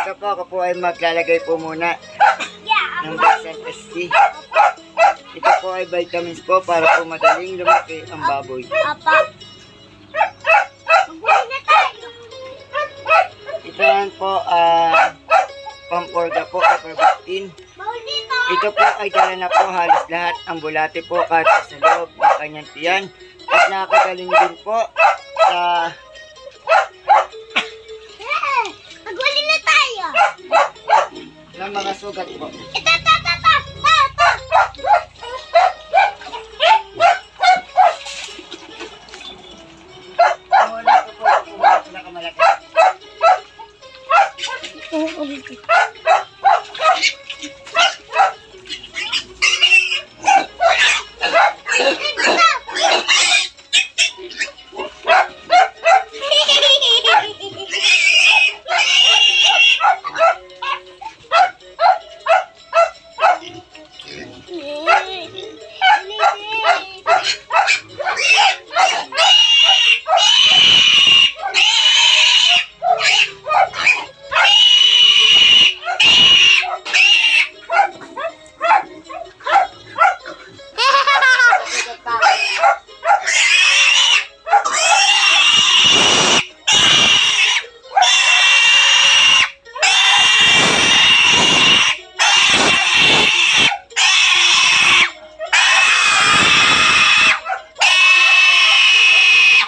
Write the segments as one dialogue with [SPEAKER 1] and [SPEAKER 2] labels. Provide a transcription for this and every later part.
[SPEAKER 1] Ito po, ako po ay maglalagay po muna ng Baxan SC. Ito po ay vitamins po para po madaling lumaki ang baboy.
[SPEAKER 2] Apa. Magbuli na tayo.
[SPEAKER 1] Ito yan po, Pamporga po, Ivermectin.
[SPEAKER 2] Bawal dito.
[SPEAKER 1] Ito po ay dala na po halos lahat ang bulate po kahit sa loob ng kanyang tiyan. At nakakagaling din po sa
[SPEAKER 2] Magbuli na tayo.
[SPEAKER 1] ng mga sugat po.
[SPEAKER 2] Ito.
[SPEAKER 1] Muna ito po ang pinakamalaki.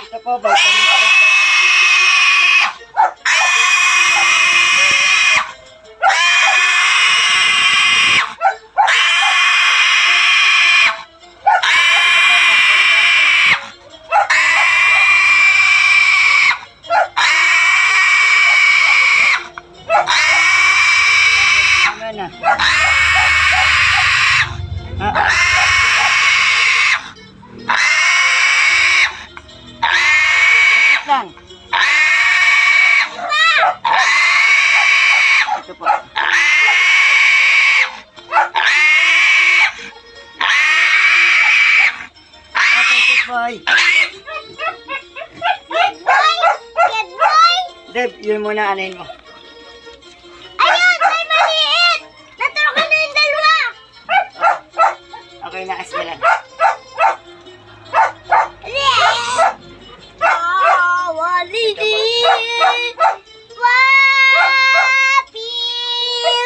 [SPEAKER 1] Ito po, vitamins po. Ano na? Lang. Ito po. Okay, good boy.
[SPEAKER 2] Good boy.
[SPEAKER 1] Deb, yun muna anayin mo.
[SPEAKER 2] Ayun, may maliit. Naturo ka na yung dalawa.
[SPEAKER 1] Okay, naas ka lang.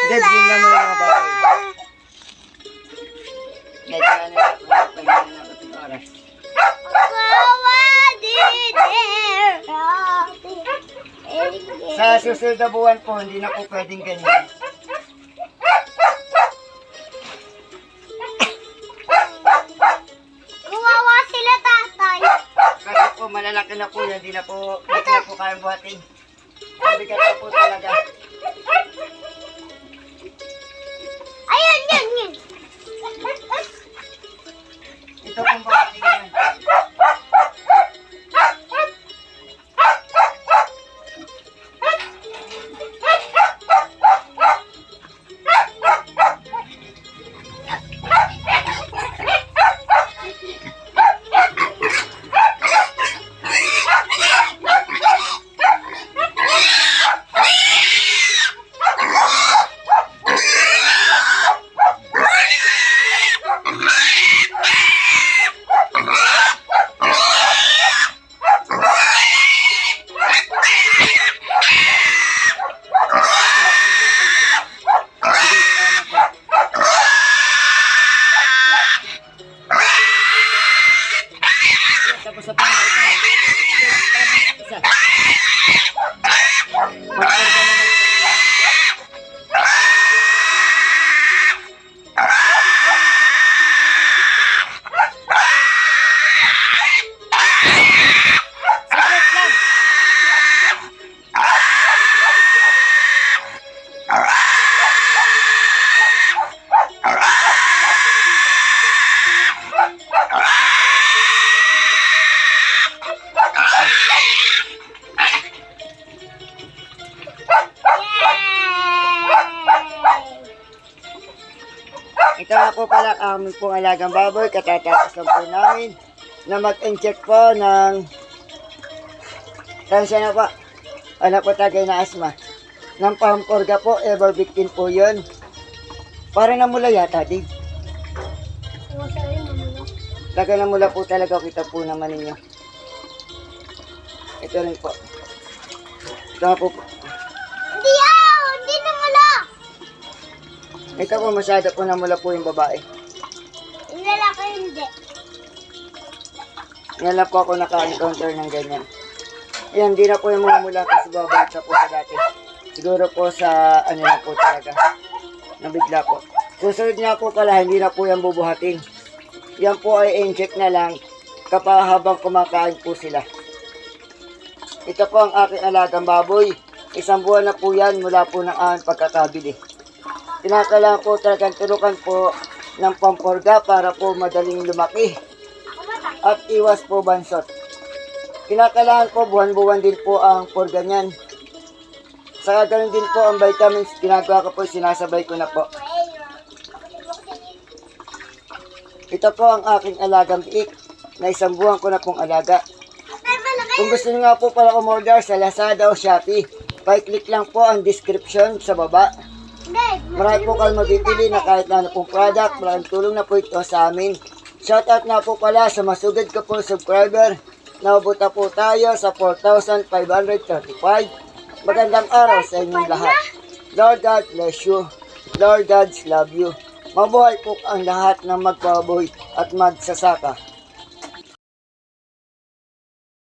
[SPEAKER 1] Deb, yun lang muna mga baboy. Medyo ano na, pagpapahinga na ako ng oras. Sa susunod na buwan po, hindi na po pwedeng ganyan.
[SPEAKER 2] Kawawa sila, tatay.
[SPEAKER 1] Kasi po, malalaki na po yan, hindi na po kayang buhatin. Mabigat na po talaga.
[SPEAKER 2] Ayun, yun.
[SPEAKER 1] Ito pong buhatin yan. Tapos sa pangit ito. Isa. Ito nga po pala ang aming pong alagang baboy. Katatapos lang po namin na mag-inject po ng tansya na po. Ano po tagay na asma. ng Pampurga po, ever victim po yun. Parang namula yata, Dave.
[SPEAKER 2] Oo, sorry, mamula.
[SPEAKER 1] Taga namula po talaga, kita po naman ninyo. Ito rin po. Ito nga po.
[SPEAKER 2] Hindi namula.
[SPEAKER 1] Ito po, masyado po namula po yung babae.
[SPEAKER 2] Yung lalaki hindi.
[SPEAKER 1] Yan lang po ako naka-encounter ng ganyan. Yan, di na po yung mga mula kasi babalik na po sa dati. Siguro po sa ano na po talaga. Nabigla po. Susunod nga po pala, hindi na po yan bubuhatin. Yan po ay inject na lang kapag habang kumakain po sila. Ito po ang aking alagang baboy. 1 buwan na po yan mula po ng aking pagkakabili. Kinakailangan po talagang turukan po ng Pampurga para po madaling lumaki at iwas po bansot. Kinakailangan po buwan-buwan din po ang purga niyan. Saka ganun din po ang vitamins, ginagawa ko po, sinasabay ko na po. Ito po ang aking alagang biik na 1 buwan ko na pong alaga. Kung gusto niyo nga po pala umorder sa Lazada o Shopee, pa-click lang po ang description sa baba. Marami po kayo mabibili na kahit na ano pong product, maraming tulong na po ito sa amin. Shoutout na po pala sa masugid ko po subscriber. Naabot na po tayo sa 4,535. Magandang araw sa inyong lahat. Lord God bless you. Lord God love you. Mabuhay po ang lahat ng magbaboy at magsasaka.